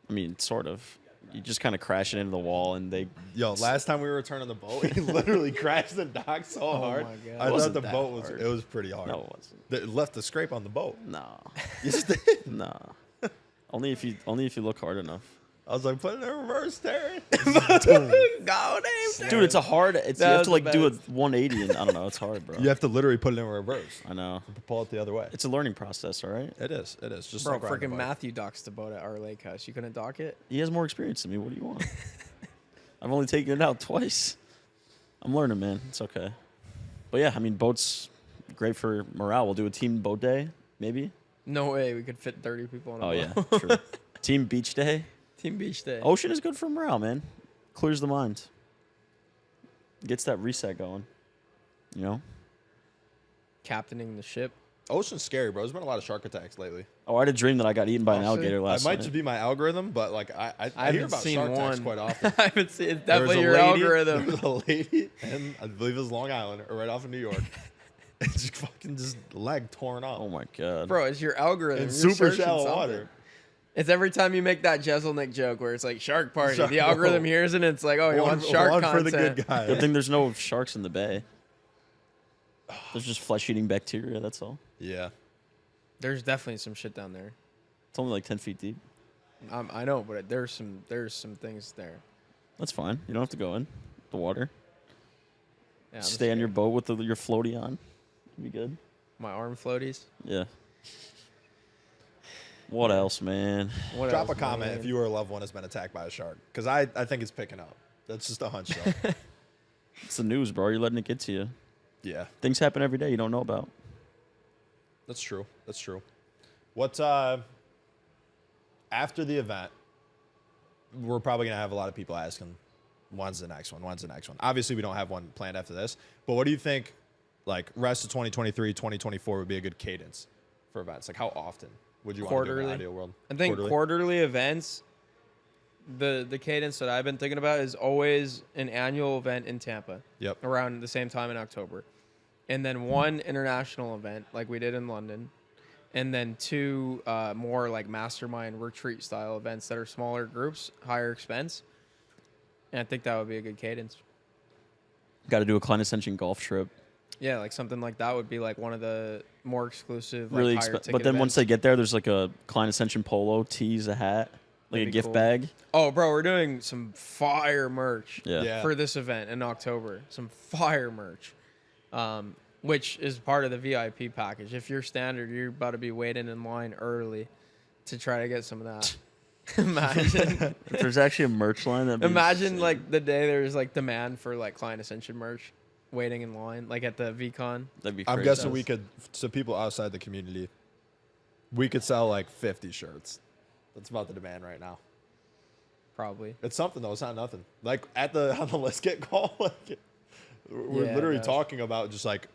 I mean, sort of. You just kind of crash it into the wall, and they... Yo, last time we were returning the boat, he literally crashed the dock so hard. My God. I thought the boat was... It was pretty hard. No, it wasn't. It left the scrape on the boat. No. Yes, it did. No. Only if you look hard enough. I was like, put it in reverse, Terry. Dude, it's a hard... you have to, like, do a 180, and I don't know. It's hard, bro. You have to literally put it in reverse. I know. Pull it the other way. It's a learning process, all right? It is. It is. Just bro, like riding a freaking boat. Matthew docks the boat at our lake house. You couldn't dock it? He has more experience than me. What do you want? I've only taken it out twice. I'm learning, man. It's okay. But yeah, I mean, boats, great for morale. We'll do a team boat day, maybe. No way. We could fit 30 people on a boat. Oh, yeah. True. Team beach day. Team beach day. Ocean is good for morale, man. Clears the mind. Gets that reset going. You know? Captaining the ship. Ocean's scary, bro. There's been a lot of shark attacks lately. Oh, I had a dream that I got eaten by an alligator last night. It might night. just be my algorithm, but like I hear about shark attacks quite often. I haven't seen it. It's definitely your algorithm. There was a lady, and I believe it was Long Island or right off of New York. It's fucking just leg torn up. Oh my god, bro! It's your algorithm. In super shallow water. It's every time you make that Jeselnik joke where it's like shark party. The algorithm hears it and it's like, oh, you want shark content. For the good guy. Good thing there's no sharks in the bay. There's just flesh-eating bacteria. That's all. Yeah. There's definitely some shit down there. It's only like 10 feet deep. I know, but there's some things there. That's fine. You don't have to go in the water. Yeah, stay on your boat with your floaty on. You'll be good. My arm floaties. Yeah. What else, man? Drop a comment if you or a loved one has been attacked by a shark, because I think it's picking up. That's just a hunch, though. It's the news, bro. You're letting it get to you. Yeah. Things happen every day you don't know about. That's true. That's true. What after the event, we're probably gonna have a lot of people asking, when's the next one? When's the next one? Obviously, we don't have one planned after this, but what do you think? Like rest of 2023, 2024 would be a good cadence for events. Like how often would you want to do in the ideal world? I think quarterly events. The cadence that I've been thinking about is always an annual event in Tampa. Yep. Around the same time in October. And then one international event like we did in London. And then two more like mastermind retreat style events that are smaller groups, higher expense. And I think that would be a good cadence. Got to do a Client Ascension golf trip. Yeah, like something like that would be like one of the more exclusive, like really higher ticket but then events. once they get there, there's like a Client Ascension polo, tees, a hat, like a gift bag. Oh, bro, we're doing some fire merch Yeah. for this event in October. Some fire merch, which is part of the VIP package. If you're standard, you're about to be waiting in line early to try to get some of that. Imagine. If there's actually a merch line, imagine like the day there's like demand for like Client Ascension merch. Waiting in line, like at the VCon. That'd be crazy. I'm guessing we could, to people outside the community, we could sell like 50 shirts. That's about the demand right now. Probably. It's something though. It's not nothing. Like on the ListKit call, like, we're literally talking about just like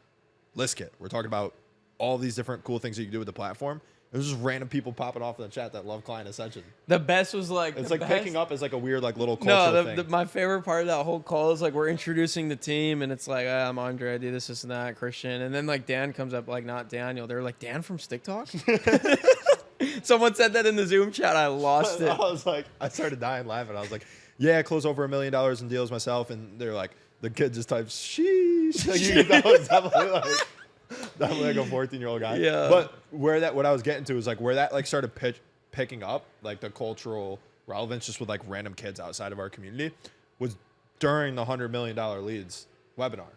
ListKit. We're talking about all these different cool things that you can do with the platform, There's just random people popping off in the chat that love Client Ascension. The best was like it's like picking up as like a weird like little cultural thing. My favorite part of that whole call is like we're introducing the team and it's like I'm Andre, I do this and that, Christian, and then like Dan comes up, like not Daniel. They're like, Dan from Stick Talk. Someone said that in the Zoom chat. I lost it. I was like, I started dying laughing. I was like, yeah, I closed over $1 million in deals myself, and they're like, the kid just types sheesh. Like, that was definitely like a 14-year-old guy. Yeah. But what I was getting to is like where that like started picking up like the cultural relevance just with like random kids outside of our community was during the $100 million leads webinar.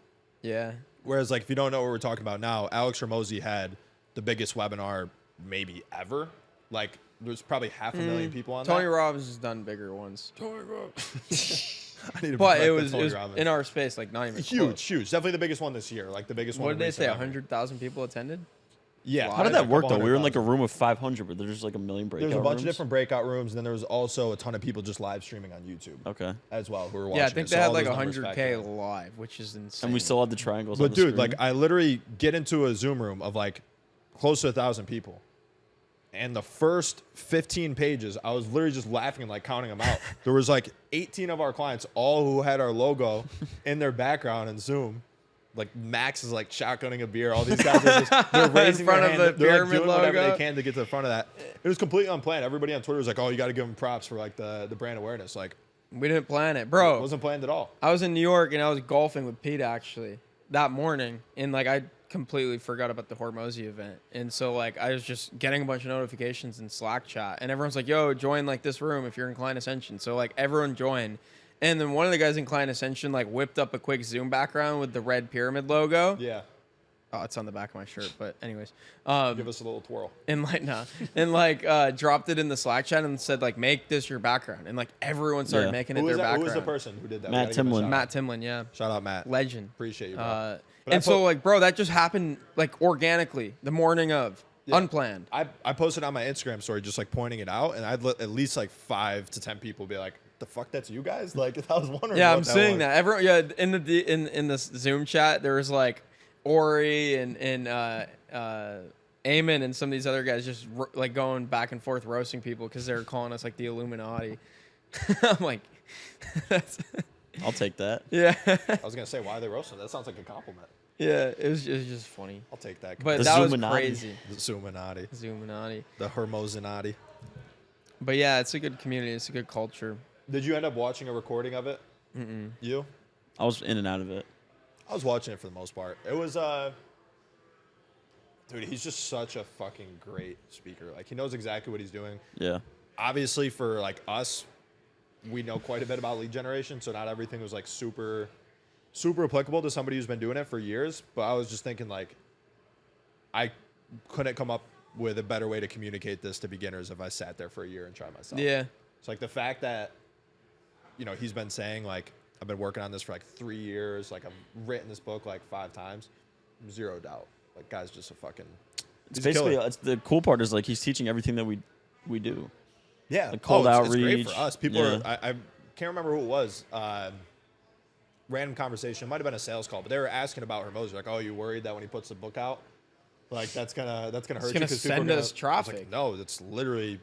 Yeah. Whereas like if you don't know what we're talking about now, Alex Ramosi had the biggest webinar maybe ever. Like there's probably 500,000 people on Tony that. Robbins has done bigger ones. Tony Robbins. But it was in our space, like not even huge, close. Huge. Definitely the biggest one this year. Like the biggest one. What did they say? 100,000 people attended? Yeah. How did that work though? We were in like a room of 500, but there's just like a million breakout rooms. There's a bunch of different breakout rooms, and then there was also a ton of people just live streaming on YouTube. Okay. As well, who were watching. Yeah, I think they had like 100K live, which is insane. And we still had the triangles. But on the dude, screen. like I literally get into a Zoom room of like close to 1,000 people. And the first 15 pages, I was literally just laughing and like counting them out. There was like 18 of our clients, all who had our logo in their background in Zoom. Like Max is like shotgunning a beer. All these guys are just they're raising in front their of hand. the They're like pyramid doing whatever logo. they can to get to the front of that. It was completely unplanned. Everybody on Twitter was like, "Oh, you got to give them props for like the brand awareness." Like we didn't plan it, bro. It wasn't planned at all. I was in New York and I was golfing with Pete actually that morning, and like I completely forgot about the Hormozy event, and so like I was just getting a bunch of notifications in Slack chat, and everyone's like, "Yo, join like this room if you're in Client Ascension." So like everyone joined, and then one of the guys in Client Ascension like whipped up a quick Zoom background with the red pyramid logo. Yeah. Oh, it's on the back of my shirt, but anyways. Give us a little twirl. And like, dropped it in the Slack chat and said like, make this your background. And like everyone started making it their background. Who was the person who did that? Matt Timlin. Matt Timlin, yeah. Shout out, Matt. Legend. Appreciate you, bro. And so like, bro, that just happened like organically the morning of, unplanned. I posted on my Instagram story just like pointing it out, and I'd let at least like 5 to 10 people be like, the fuck, that's you guys? Like, I was wondering. Yeah, what I'm seeing that. Everyone, in the Zoom chat, there was like Ori and Eamon and some of these other guys just like going back and forth roasting people because they were calling us like the Illuminati. I'm like, that's. I'll take that. Yeah. I was gonna say, why are they roasting? That sounds like a compliment. Yeah, it was just funny. I'll take that. But The that was Zoominati. crazy. The Zoominati. Zoominati. The Hermosinati. But yeah, it's a good community. It's a good culture. Did you end up watching a recording of it? Mm-mm. You? I was in and out of it. I was watching it for the most part. It was, dude, he's just such a fucking great speaker. Like, he knows exactly what he's doing. Yeah. Obviously, for like us, we know quite a bit about lead generation, so not everything was like super applicable to somebody who's been doing it for years. But I was just thinking like, I couldn't come up with a better way to communicate this to beginners if I sat there for a year and tried myself. Yeah. It's like the fact that, you know, he's been saying like, I've been working on this for like 3 years. Like I've written this book like 5 times. 0 doubt. Like guy's just a fucking. It's basically the cool part is like he's teaching everything that we do. Yeah. Like cold outreach. It's great for us. People Yeah. I can't remember who it was. Random conversation. It might have been a sales call, but they were asking about Hermosi. Like, oh, you worried that when he puts the book out, like that's gonna hurt you? It's gonna send us traffic. Like, no, it's literally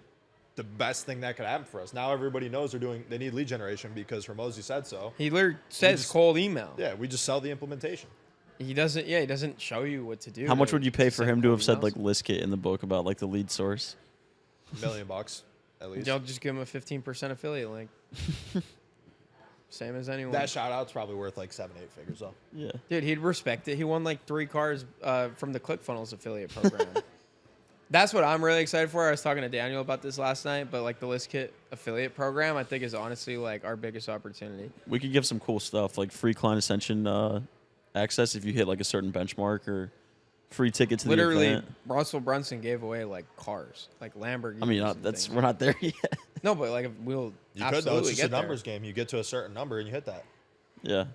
the best thing that could happen for us. Now everybody knows they need lead generation because Hermosi said so. He literally says cold email. Yeah, we just sell the implementation. He doesn't show you what to do. How much would you pay for him to have said like ListKit in the book about like the lead source? $1 million at least. Y'all just give him a 15% affiliate link. Same as anyone. That shout out's probably worth like 7-8 figures though. Yeah. Dude, he'd respect it. He won like 3 cars from the ClickFunnels affiliate program. That's what I'm really excited for. I was talking to Daniel about this last night, but like the ListKit affiliate program, I think is honestly like our biggest opportunity. We could give some cool stuff like free Client Ascension access if you hit like a certain benchmark or free ticket to the event. Russell Brunson gave away like cars, like Lamborghinis. I mean, we're not there yet. No, but like we'll You absolutely could though. It's just get a numbers there. game. You get to a certain number and you hit that. Yeah.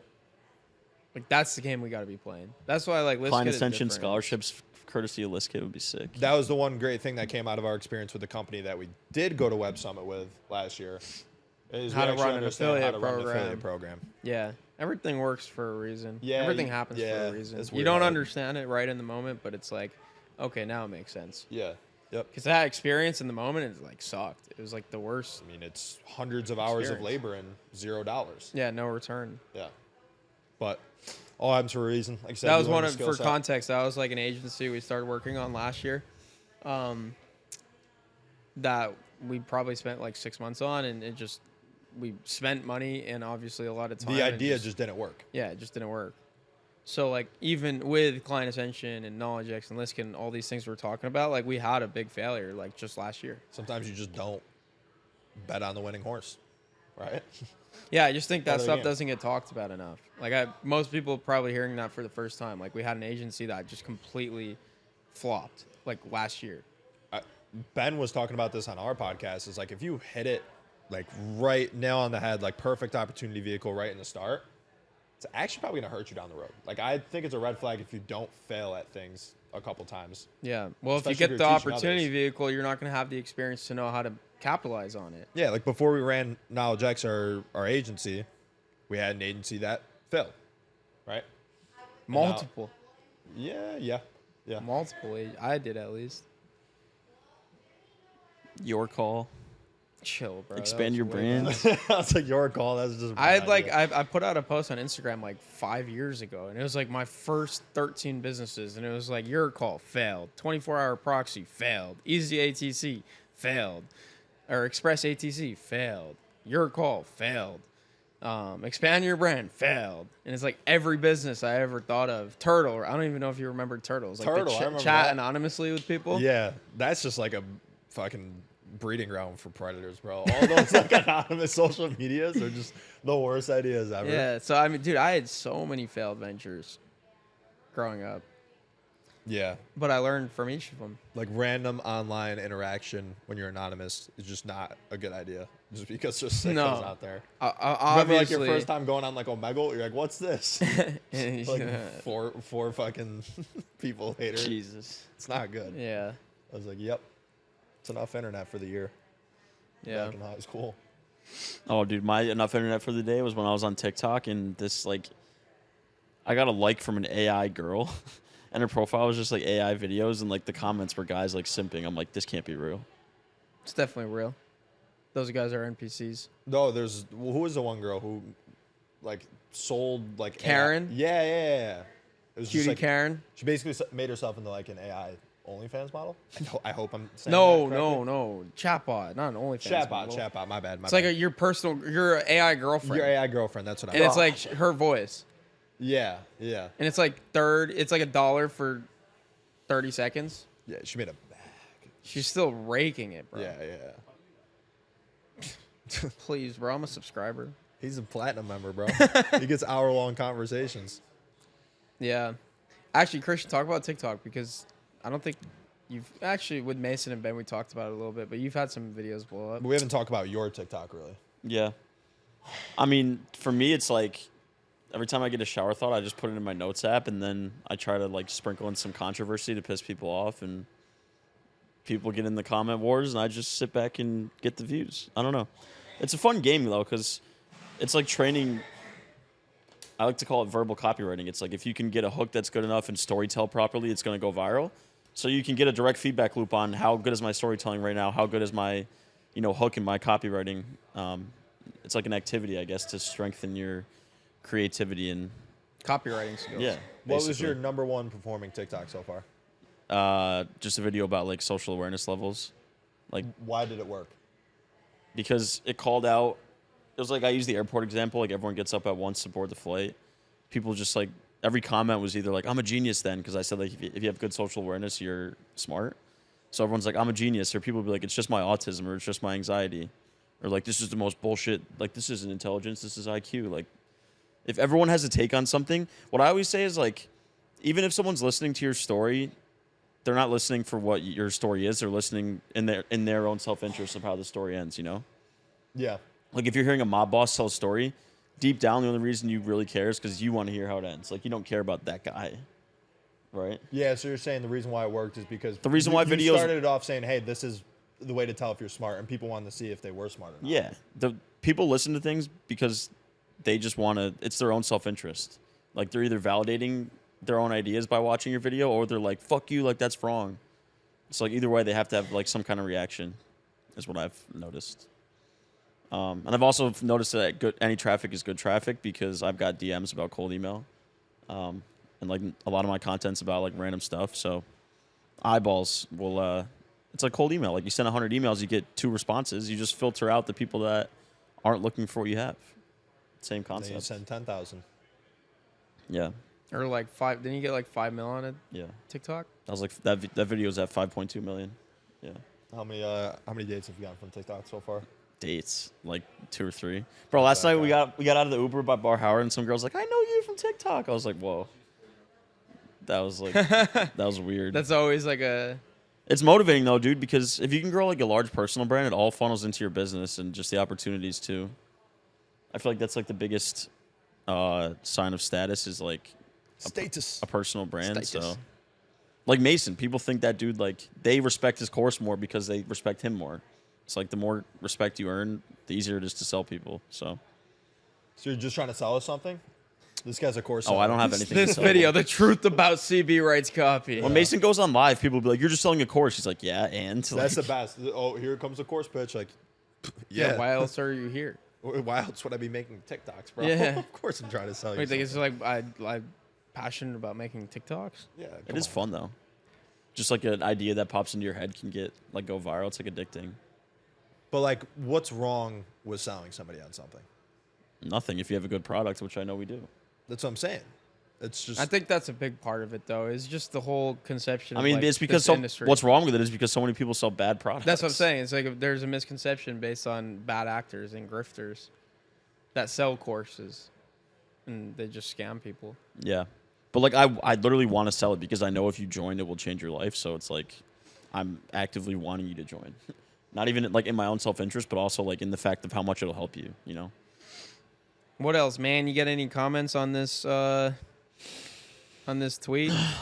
Like that's the game we got to be playing. That's why like ListKit Client is Ascension different. scholarships courtesy of ListKit would be sick. That was the one great thing that came out of our experience with the company that we did go to Web Summit with last year. Is How we to actually run an understand affiliate how to run an program. affiliate program. Yeah, everything works for a reason. Yeah, everything happens for a reason. it's You weird don't how- understand it right in the moment, but it's like, okay, now it makes sense. Yeah. Yep. Because that experience in the moment, it like sucked. It was like the worst. I mean, it's hundreds of hours of labor and $0. Yeah, no return. Yeah. But all happens for a reason. Like I said, that was one of, for context, that was like an agency we started working on last year. That we probably spent like 6 months on, and we spent money and obviously a lot of time. The idea just didn't work. Yeah, it just didn't work. So like even with Client Ascension and KnowledgeX and ListKit and all these things we're talking about, like we had a big failure like just last year. Sometimes you just don't bet on the winning horse, right? Yeah, I just think that stuff doesn't get talked about enough. Like most people probably hearing that for the first time. Like we had an agency that just completely flopped like last year. Ben was talking about this on our podcast. It's like if you hit it like right nail on the head, like perfect opportunity vehicle right in the start, it's actually probably going to hurt you down the road. Like I think it's a red flag if you don't fail at things a couple times. Yeah. Well, if you get the opportunity vehicle, you're not going to have the experience to know how to capitalize on it. Yeah. Like before we ran KnowledgeX, our agency, we had an agency that failed, right? Multiple. Yeah. Multiple. I did at least. Your call. Chill, bro. Expand your brand. That's like your call. That's just. I put out a post on Instagram like 5 years ago, and it was like my first 13 businesses, and it was like your call failed, 24-hour proxy failed, easy ATC failed, or express ATC failed, your call failed, expand your brand failed, and it's like every business I ever thought of. Turtle, I don't even know if you remember Turtle. It was like Turtle, chat anonymously with people. Yeah, that's just like a fucking breeding ground for predators, bro. All those like anonymous social medias are just the worst ideas ever. Yeah, so I mean, dude, I had so many failed ventures growing up. Yeah. But I learned from each of them. Like random online interaction when you're anonymous is just not a good idea. Just because there's sickos out there. Remember like your first time going on like Omegle? You're like, what's this? Like four fucking people later. Jesus. It's not good. Yeah. I was like, yep. It's enough internet for the year. Yeah. Back in high school. Oh, dude, my enough internet for the day was when I was on TikTok, and this like, I got a like from an AI girl, and her profile was just like AI videos, and like the comments were guys like simping. I'm like, this can't be real. It's definitely real. Those guys are NPCs. No, who was the one girl who like sold like Karen? AI? Yeah. It was Cutie just, like, Karen. She basically made herself into like an AI OnlyFans model. I hope I'm saying no. Chatbot, not an OnlyFans model. Chatbot. My bad. It's like your AI girlfriend. Your AI girlfriend. That's what I. And it's like her voice. Yeah. And it's like $1 for 30 seconds. Yeah, she made a bag. She's still raking it, bro. Yeah. Please, bro. I'm a subscriber. He's a platinum member, bro. He gets hour-long conversations. Yeah. Actually, Christian, talk about TikTok because I don't think you've actually with Mason and Ben we talked about it a little bit, but you've had some videos blow up. But we haven't talked about your TikTok really. Yeah. I mean, for me, it's like every time I get a shower thought, I just put it in my notes app, and then I try to like sprinkle in some controversy to piss people off, and people get in the comment wars, and I just sit back and get the views. I don't know. It's a fun game though, because it's like training. I like to call it verbal copywriting. It's like if you can get a hook that's good enough and storytell properly, it's going to go viral. So you can get a direct feedback loop on how good is my storytelling right now, how good is my, hook in my copywriting. It's like an activity, I guess, to strengthen your creativity and copywriting skills. Yeah. Basically. What was your number one performing TikTok so far? Just a video about like social awareness levels. Like, why did it work? Because it called out. It was like I used the airport example. Like everyone gets up at once to board the flight. People just like every comment was either like I'm a genius then because I said like if you have good social awareness you're smart. So everyone's like I'm a genius, or people would be like it's just my autism or it's just my anxiety, or like this is the most bullshit. Like this isn't intelligence, this is IQ. Like if everyone has a take on something, what I always say is like even if someone's listening to your story, they're not listening for what your story is. They're listening in their own self-interest of how the story ends. Yeah. Like if you're hearing a mob boss tell a story, deep down the only reason you really care is because you want to hear how it ends. Like you don't care about that guy, right? Yeah. So you're saying the reason why it worked is because the reason why videos you started it off saying, "Hey, this is the way to tell if you're smart," and people wanted to see if they were smart or not. Yeah. The people listen to things because they just want to. It's their own self-interest. Like they're either validating their own ideas by watching your video, or they're like, "Fuck you," like that's wrong. So like either way, they have to have like some kind of reaction, is what I've noticed. And I've also noticed that any traffic is good traffic because I've got DMs about cold email, and like a lot of my content's about like random stuff. So eyeballs will. It's like cold email. Like you send 100 emails, you get 2 responses. You just filter out the people that aren't looking for what you have. Same concept. Then you send 10,000. Yeah. Or like 5. Didn't you get like 5 mil on it? Yeah. TikTok. I was like that video's at 5.2 million. Yeah. How many dates have you gotten from TikTok so far? Dates like 2 or 3. Bro, last night we got out of the Uber by Bar Howard, and some girl's like, "I know you from TikTok." I was like, "Whoa." That was like that was weird. That's always like a. It's motivating though, dude, because if you can grow like a large personal brand, it all funnels into your business and just the opportunities too. I feel like that's like the biggest sign of status is like a personal brand. Status. So, like Mason, people think that dude like they respect his course more because they respect him more. It's like the more respect you earn, the easier it is to sell people. So you're just trying to sell us something? This guy's a course. Oh, I don't have anything. This video, the truth about CB writes copy. When Mason goes on live, people will be like, "You're just selling a course." He's like, "Yeah, and that's the best." Oh, here comes a course pitch. Like, yeah. Why else are you here? Why else would I be making TikToks, bro? Yeah. Of course I'm trying to sell you. Wait, it's like I'm passionate about making TikToks. Yeah, it is fun though. Just like an idea that pops into your head can go viral. It's like addicting. But like, what's wrong with selling somebody on something? Nothing if you have a good product, which I know we do. That's what I'm saying. It's just. I think that's a big part of it, though. Is just the whole conception. I mean, like, it's because what's wrong with it is because so many people sell bad products. That's what I'm saying. It's like there's a misconception based on bad actors and grifters that sell courses, and they just scam people. Yeah, but like I literally want to sell it because I know if you join, it will change your life. So it's like I'm actively wanting you to join, not even like in my own self-interest, but also like in the fact of how much it'll help you. You know. What else, man? You got any comments on this tweet?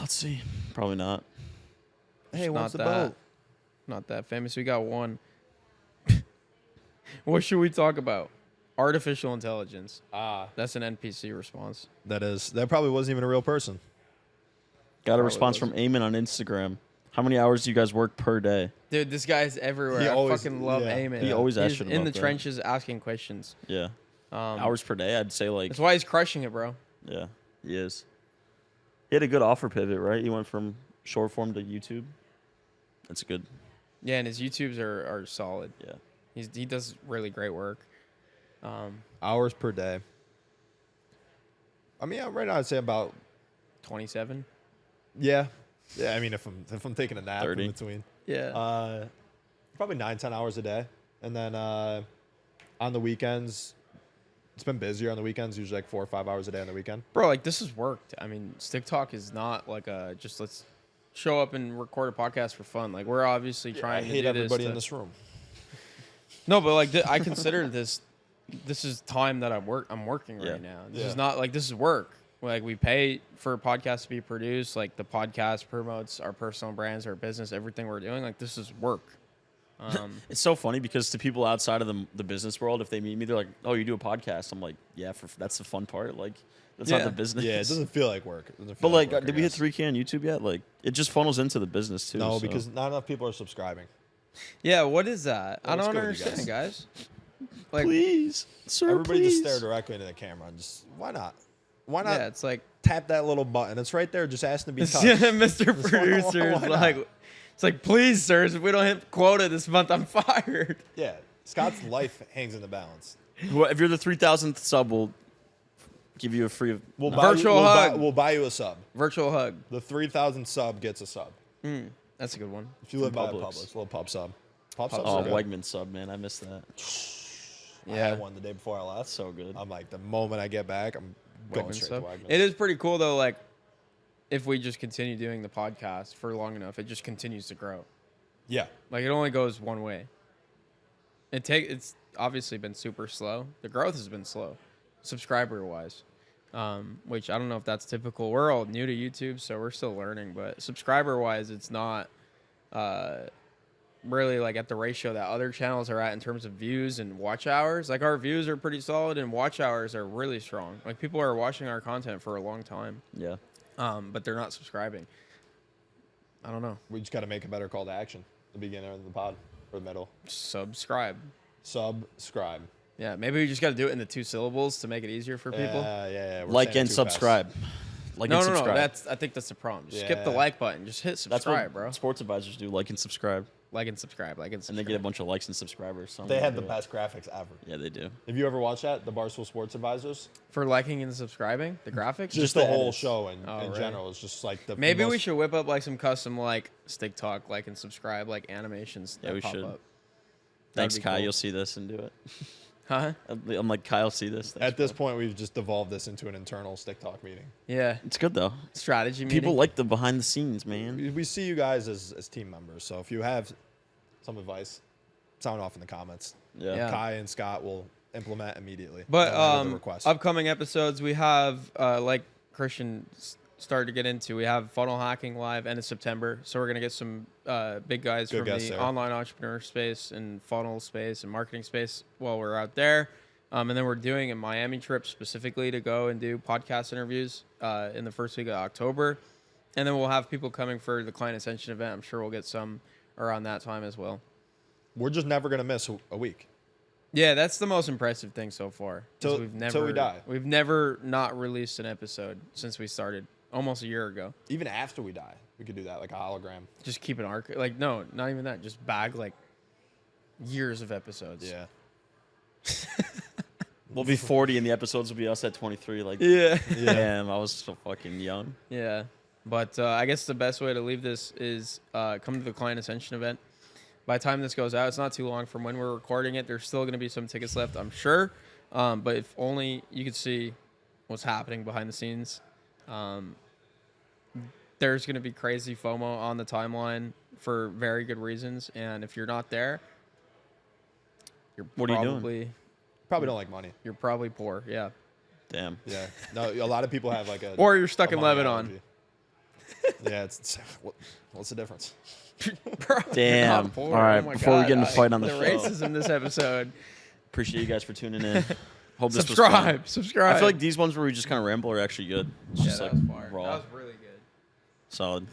Let's see. Probably not. Hey, what's the boat? Not that famous. We got one. What should we talk about? Artificial intelligence. That's an NPC response. That probably wasn't even a real person. Got a response from Eamon on Instagram. How many hours do you guys work per day? Dude, this guy's everywhere. I fucking love Eamon. He always asks shit about in the trenches asking questions. Yeah. Hours per day, I'd say like. That's why he's crushing it, bro. Yeah, he is. He had a good offer pivot, right? He went from short form to YouTube. That's good. Yeah, and his YouTubes are solid. Yeah. He does really great work. Hours per day. I mean, right now I'd say about 27. Yeah. I mean, if I'm taking a nap 30. in between. Yeah. Probably 9-10 hours a day, and then on the weekends. It's been busier on the weekends, usually like 4 or 5 hours a day on the weekend. Bro, like this has worked. I mean, Stick Talk is not like just let's show up and record a podcast for fun. Like we're obviously trying to do this. I hate everybody in this room. No, but like I consider this is time that I'm working right now. This is not like this is work. Like we pay for a podcast to be produced. Like the podcast promotes our personal brands, our business, everything we're doing. Like this is work. It's so funny because to people outside of the business world, if they meet me, they're like, "Oh, you do a podcast?" I'm like, "Yeah, that's the fun part. Like, that's not the business." Yeah, it doesn't feel like work. But like, did we hit 3K on YouTube yet? Like, it just funnels into the business too. No, because not enough people are subscribing. Yeah, what is that? I don't understand, guys. Like, please, sir, everybody just stare directly into the camera and just why not? Why not? Yeah, it's like tap that little button. It's right there, just asking to be touched. Mr. Producer is like. It's like, please, sirs, if we don't hit quota this month, I'm fired. Yeah, Scott's life hangs in the balance. Well, if you're the 3,000th sub, we'll give you a free virtual hug. We'll buy you a sub. Virtual hug. The 3,000th sub gets a sub. That's a good one. If you live by Publix, little pub sub. Wegman sub, man, I missed that. Yeah, I had one the day before I left. So good. I'm like, the moment I get back, I'm going straight to Wegman. It is pretty cool though. Like, if we just continue doing the podcast for long enough, it just continues to grow. Yeah. Like, it only goes one way. It's obviously been super slow. The growth has been slow, subscriber-wise, which I don't know if that's typical. We're all new to YouTube, so we're still learning. But subscriber-wise, it's not really, like, at the ratio that other channels are at in terms of views and watch hours. Like, our views are pretty solid, and watch hours are really strong. Like, people are watching our content for a long time. Yeah. But they're not subscribing. I don't know. We just got to make a better call to action. The beginning of the pod or the middle. Subscribe. Yeah, maybe we just got to do it in the 2 syllables to make it easier for people. Yeah. Like and subscribe. No. I think that's the problem. Just skip the like button. Just hit subscribe, bro. Sports advisors do. Like and subscribe. And they get a bunch of likes and subscribers. They have the best graphics ever. Yeah, they do. Have you ever watched that? The Barstool Sports Advisors? For liking and subscribing? The graphics? Just the whole show in general. It's just like the Maybe we should whip up like some custom like stick talk, like and subscribe, like animations. Yeah, we pop should. Up. Thanks, Kai. Cool. You'll see this and do it. Huh? I'm like, Kyle, see this. At this point, we've just devolved this into an internal stick talk meeting. Yeah. It's good, though. Strategy meeting. People like the behind the scenes, man. We see you guys as team members. So if you have some advice, sound off in the comments. Yeah. Kai and Scott will implement immediately. But upcoming episodes, we have, like Christian started to get into, we have funnel hacking live end of September. So we're going to get some big guys from the online entrepreneur space and funnel space and marketing space while we're out there. And then we're doing a Miami trip specifically to go and do podcast interviews in the first week of October. And then we'll have people coming for the Client Ascension event. I'm sure we'll get some around that time as well. We're just never going to miss a week. Yeah, that's the most impressive thing so far. Till we die. We've never not released an episode since we started almost a year ago. Even after we die, we could do that, like a hologram. Just keep an archive. Like, no, not even that. Just bag, like, years of episodes. Yeah. We'll be 40 and the episodes will be us at 23. Like, yeah. Damn, I was so fucking young. Yeah. But I guess the best way to leave this is come to the Client Ascension event. By the time this goes out, it's not too long from when we're recording it. There's still going to be some tickets left, I'm sure. But if only you could see what's happening behind the scenes. There's going to be crazy FOMO on the timeline for very good reasons. And if you're not there, what are you doing? Probably don't like money. You're probably poor. Yeah. Damn. Yeah. No, a lot of people have like a... Or you're stuck in Lebanon. Yeah. What's the difference? Damn. All right. Before we get in a fight on the show. The racism this episode. Appreciate you guys for tuning in. Hope this subscribe. I feel like these ones where we just kind of ramble are actually good. It's just that like was fire. raw. That was really good. Solid.